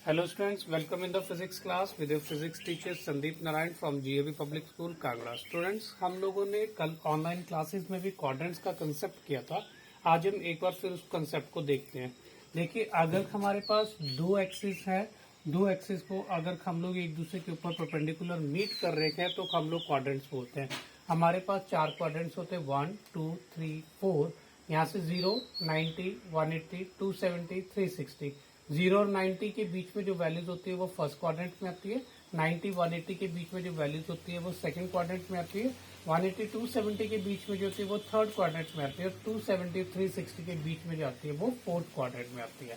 Hello students, welcome in the physics class with your physics teacher Sandeep Narayan from GAV Public School Kangra. Students, हम लोगों ने कल online classes में भी क्वाड्रेंट्स का कंसेप्ट किया था। आज हम एक बार फिर उस कंसेप्ट को देखते हैं। देखिए, अगर हमारे पास दो एक्सिस है, दो एक्सिस को अगर हम लोग एक दूसरे के ऊपर परपेंडिकुलर मीट कर रहे हैं तो हम लोग क्वाड्रेंट्स बोलते हैं। हमारे पास चार क्वाड्रेंट्स होते हैं, 1 2 3 4। यहाँ से 0, 90, 180, 270, 360। 0 और 90 के बीच में जो वैल्यूज होती है वो फर्स्ट क्वाड्रेंट में आती है। 90, 180 के बीच में जो वैल्यूज होती है वो सेकंड क्वाड्रेंट में आती है। 180, 270 के बीच में जो होती है वो थर्ड क्वाड्रेंट में आती है। 270, 360 के बीच में जो आती है वो फोर्थ क्वाड्रेंट में आती है।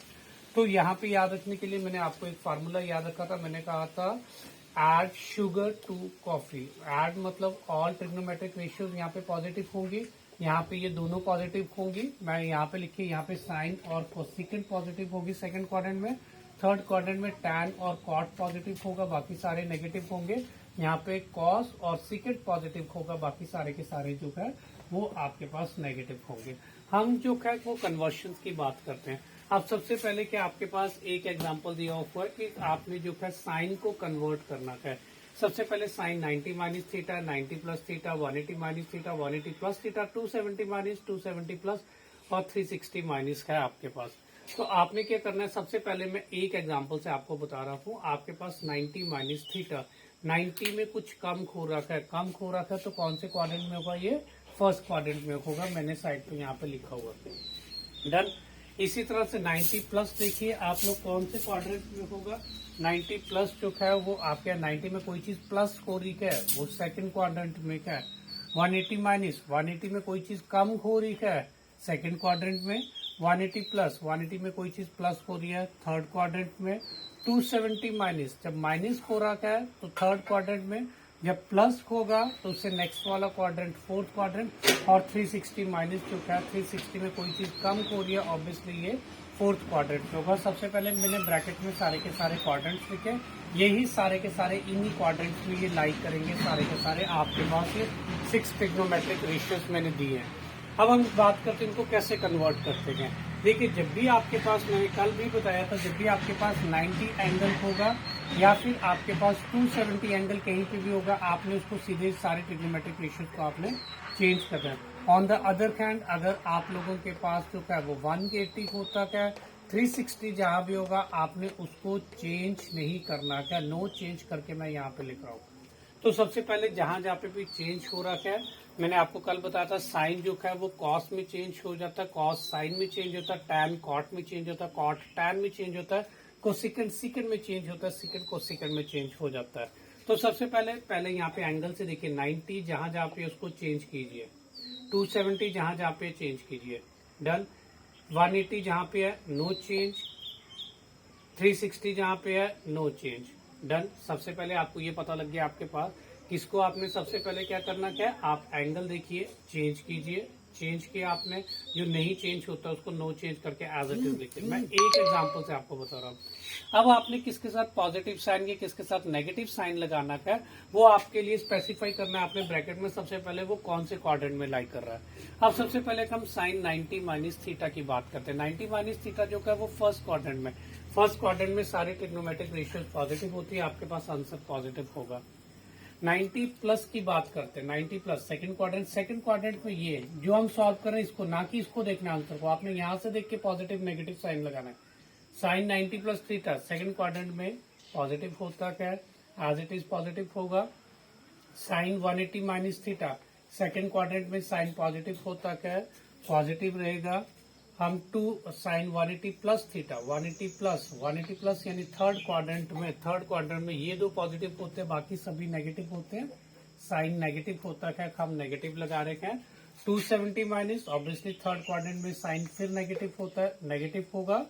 तो यहाँ पे याद रखने के लिए मैंने आपको एक फार्मूला याद रखा था। मैंने कहा था add sugar to coffee. Add मतलब ऑल ट्रिग्नोमेट्रिक रेशियोज यहाँ पे पॉजिटिव होंगी, यहाँ पे ये दोनों पॉजिटिव होंगी। मैं यहाँ पे लिखी, यहाँ पे साइन और कोसेकेंट पॉजिटिव होगी सेकंड क्वाड्रेंट में। थर्ड क्वाड्रेंट में टैन और कॉट पॉजिटिव होगा, बाकी सारे नेगेटिव होंगे। यहाँ पे कॉस और सीकेंट पॉजिटिव होगा, बाकी सारे के सारे जो है वो आपके पास नेगेटिव होंगे। हम जो है वो कन्वर्शन की बात करते हैं। अब सबसे पहले क्या आपके पास एक एग्जाम्पल दिया हुआ है कि आपने जो है साइन को कन्वर्ट करना है। सबसे पहले sine 90 minus theta, 90 plus theta, 180 minus theta, 180 plus theta, 270 minus, 270 plus और 360 माइनस है आपके पास। तो आपने क्या करना है, सबसे पहले मैं एक एग्जांपल से आपको बता रहा हूँ। आपके पास 90 माइनस थीटा, 90 में कुछ कम खो रखा है, कम खो रखा है तो कौन से क्वाड्रेंट में होगा? ये फर्स्ट क्वाड्रेंट में होगा। मैंने साइड पे यहाँ पे लिखा हुआ है। डन। इसी तरह से 90 प्लस देखिए आप लोग कौन से क्वाड्रेंट में होगा? 90 प्लस जो है वो आपके 90 में कोई चीज प्लस हो रही है वो सेकंड क्वाड्रेंट में है। 180 माइनस, 180 में कोई चीज कम हो रही है सेकंड क्वाड्रेंट में। 180 प्लस, 180 में कोई चीज प्लस हो रही है थर्ड क्वाड्रेंट में। 270 माइनस, जब माइनस हो रहा है तो थर्ड क्वाड्रेंट में, जब प्लस होगा तो उससे नेक्स्ट वाला क्वाड्रेंट फोर्थ क्वाड्रेंट। और 360 माइनस जो है 360 में कोई चीज कम हो रही है, ऑब्वियसली ये फोर्थ क्वाड्रेंट में होगा। सबसे पहले मैंने ब्रैकेट में सारे के सारे क्वाड्रेंट्स लिखे, यही सारे के सारे इन्हीं क्वाड्रेंट्स में ये लाइक करेंगे सारे के सारे। आपके पास ये 6 ट्रिग्नोमेट्रिक रेशियोज मैंने दिए हैं। अब हम बात करते हैं इनको कैसे कन्वर्ट करते हैं। देखिए, जब भी आपके पास, मैंने कल भी बताया था, जब भी आपके पास 90 एंगल होगा या फिर आपके पास 270 एंगल कहीं पे भी होगा, आपने उसको सीधे सारे ट्रिग्नोमेट्रिक रेशियोज को आपने चेंज करना है। ऑन द अदर हैंड, अगर आप लोगों के पास जो है वो 180 होता है, 360 जहां भी होगा आपने उसको चेंज नहीं करना है। नो चेंज करके मैं यहाँ पे लिख रहा हूँ। तो सबसे पहले जहां जहां पे भी चेंज हो रहा है, मैंने आपको कल बताया था साइन जो है वो कॉस में चेंज हो जाता है, कॉस साइन में चेंज होता है, टैन कॉट में चेंज होता है, कॉट टैन में चेंज होता है, कोसेकेंट सीकेंट में चेंज होता है, सीकेंट कोसेकेंट में चेंज हो जाता है। तो सबसे पहले यहाँ पे एंगल से देखिए, 90 जहां जहां पे उसको चेंज कीजिए, 270 जहां जहां पे चेंज कीजिए। डन। 180 जहां पे है नो चेंज, 360 जहां पे है नो चेंज। डन। सबसे पहले आपको ये पता लग गया आपके पास किसको आपने सबसे पहले क्या करना क्या है, आप एंगल देखिए, चेंज कीजिए। चेंज किया आपने, जो नहीं चेंज होता उसको नो चेंज करके एज इट इज लिखिए। मैं एक एग्जांपल से आपको बता रहा हूँ। अब आपने किसके साथ पॉजिटिव साइन या किसके साथ नेगेटिव साइन लगाना है वो आपके लिए स्पेसिफाई करना है। आपने ब्रैकेट में सबसे पहले वो कौन से क्वाड्रेंट में लाइक कर रहा है। अब सबसे पहले हम साइन 90 माइनस थीटा की बात करते हैं। 90 माइनस थीटा जो है वो फर्स्ट क्वाड्रेंट में, फर्स्ट क्वाड्रेंट में सारे ट्रिग्नोमेट्रिक रेशियोज पॉजिटिव होती है, आपके पास आंसर पॉजिटिव होगा। 90 प्लस की बात करते हैं, 90 plus second quadrant, second quadrant में ये जो हम सॉल्व कर रहे हैं इसको, ना कि इसको देखना आंसर को, आपने यहां से देख के पॉजिटिव नेगेटिव साइन लगाना है। Sine 90 plus theta second quadrant में पॉजिटिव होता है, एज इट इज पॉजिटिव होगा। Sine 180 minus theta second quadrant में साइन पॉजिटिव होता है, पॉजिटिव रहेगा। हम साइन 180 प्लस थीटा, 180 प्लस यानी थर्ड क्वाड्रेंट में ये दो पॉजिटिव होते हैं, बाकी सभी नेगेटिव होते हैं। साइन नेगेटिव होता है, हम नेगेटिव लगा रहे हैं। 270 माइनस, ऑब्वियसली थर्ड क्वाड्रेंट में साइन फिर नेगेटिव होता है, नेगेटिव होगा।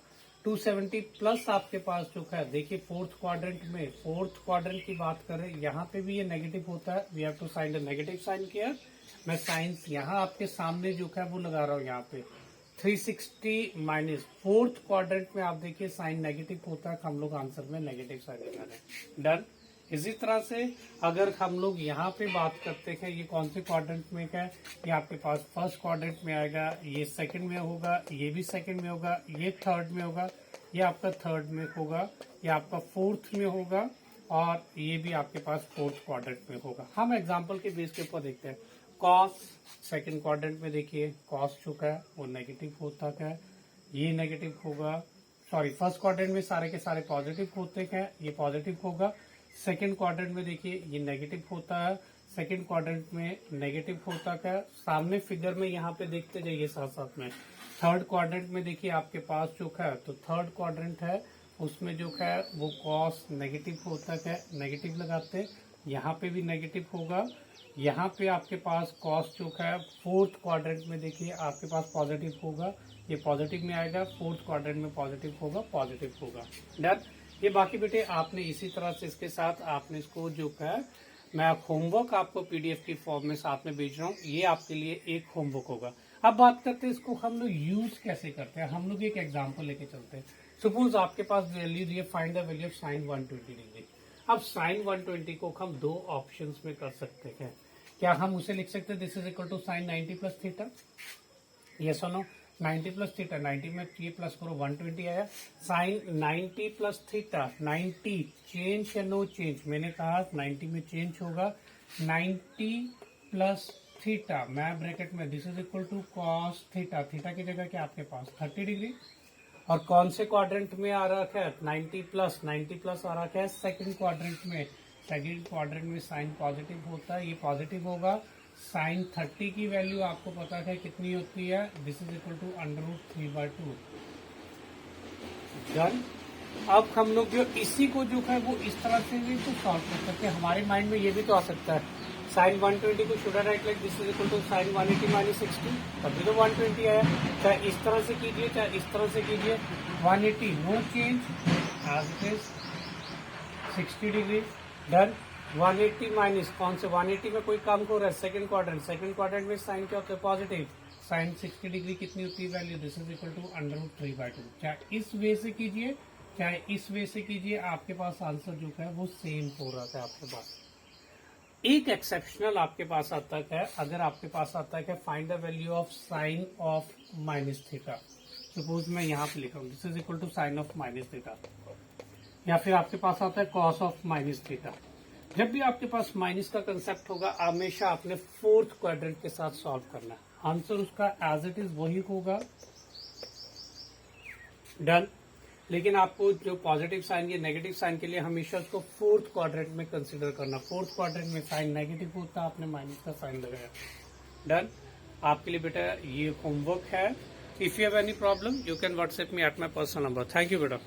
270 प्लस आपके पास जो है, देखिए फोर्थ क्वाड्रेंट में, फोर्थ क्वाड्रेंट की बात करें यहाँ पे भी ये नेगेटिव होता है। We have to sign the negative sign किया। मैं साइन यहाँ आपके सामने जो है वो लगा रहा हूँ यहाँ पे। 360 माइनस फोर्थ क्वाड्रेंट में आप देखिए साइन नेगेटिव होता है, हम लोग आंसर में नेगेटिव साइन लगा रहे हैं। डन। इसी तरह से अगर हम लोग यहाँ पे बात करते हैं, ये कौन से क्वाड्रेंट में है, ये आपके पास फर्स्ट क्वाड्रेंट में आएगा, ये सेकंड में होगा, ये भी सेकंड में होगा, ये थर्ड में होगा, ये आपका थर्ड में होगा, ये आपका फोर्थ में होगा, और ये भी आपके पास फोर्थ क्वाड्रेंट में होगा। हम एग्जांपल के बेस के ऊपर देखते हैं। कॉस सेकंड क्वाड्रेंट में देखिए, कॉस चुका है वो नेगेटिव होता है, ये नेगेटिव होगा। सॉरी, फर्स्ट क्वाड्रेंट में सारे के सारे पॉजिटिव होते हैं, ये पॉजिटिव होगा। सेकंड क्वाड्रेंट में देखिए ये नेगेटिव होता है, सेकंड क्वाड्रेंट में नेगेटिव होता है। सामने फिगर में यहाँ पे देखते जाइए साथ साथ में। थर्ड क्वाड्रेंट में देखिए आपके पास जो है, तो थर्ड क्वाड्रेंट है उसमें जो है वो कॉस नेगेटिव होता है, नेगेटिव लगाते, यहाँ पे भी नेगेटिव होगा। यहाँ पे आपके पास कॉस जो है फोर्थ क्वाड्रेंट में देखिए आपके पास पॉजिटिव होगा, ये पॉजिटिव में आएगा। फोर्थ क्वाड्रेंट में पॉजिटिव होगा, पॉजिटिव होगा। डन। ये बाकी बेटे आपने इसी तरह से इसके साथ आपने इसको जो है, मैं होमवर्क आपको पीडीएफ की फॉर्म में साथ में भेज रहा हूँ, ये आपके लिए एक होमवर्क होगा। अब बात करते हैं इसको हम लोग यूज कैसे करते हैं। हम लोग एक एग्जांपल लेके चलते हैं। सपोज आपके पास वैल्यू दिए, find the value of sign 120 degree. अब साइन 120 को हम दो ऑप्शंस में कर सकते हैं। क्या हम उसे लिख सकते हैं this is equal to sine 90 plus theta, yes और नो। 90 प्लस थीटा, 90 में ये प्लस करो 120 आया। साइन 90 प्लस थीटा, 90 चेंज या नो चेंज, मैंने कहा 90 में चेंज होगा। 90 प्लस थीटा, मैं ब्रैकेट में this is equal to cos theta, theta की जगह क्या आपके पास 30 डिग्री। और कौन से क्वाड्रेंट में आ रहा है, 90 प्लस आ रहा है सेकंड क्वाड्रेंट में। सेकंड क्वाड्रेंट में साइन पॉजिटिव होता है, ये पॉजिटिव होगा। साइन 30 की वैल्यू आपको पता है कितनी होती है, this is equal to √3/2। Done. अब हम लोग जो इसी को जो है वो इस तरह से भी तो सॉल्व कर सकते हैं। हमारे माइंड में ये भी तो आ सकता है, साइन 120 को should write like this is equal to sine 180 minus 60, तभी तो 120 आया। चाहे इस तरह से कीजिए चाहे इस तरह से कीजिए, 180 no change as it is 60 degree. Done. 180 minus कौन से 180 में कोई काम हो रहा है, सेकंड क्वाड्रेंट में साइन क्या होता है पॉजिटिव, साइन 60 डिग्री कितनी होती है value, this is equal to √3/2। चाहे इस वे से कीजिए चाहे इस वे से कीजिए, आपके पास आंसर जो है वो सेम हो रहा है आपके पास। एक एक्सेप्शनल आपके पास आता है, अगर आपके पास आता है find the value of sine of minus theta. Suppose मैं यहाँ पे लिखा हूँ this is equal to sine of minus theta, या फिर आपके पास आता है कॉस ऑफ माइनस थीटा। जब भी आपके पास माइनस का कंसेप्ट होगा, हमेशा आपने फोर्थ क्वाड्रेंट के साथ सॉल्व करना है, आंसर उसका एज इट इज वही होगा। डन। लेकिन आपको जो पॉजिटिव साइन या नेगेटिव साइन के लिए हमेशा उसको फोर्थ क्वाड्रेंट में कंसीडर करना। फोर्थ क्वाड्रेंट में साइन नेगेटिव होता है, आपने माइनस का साइन लगाया। डन। आपके लिए बेटा ये होमवर्क है। If you have any problem you can WhatsApp me at my personal number. Thank you बेटा।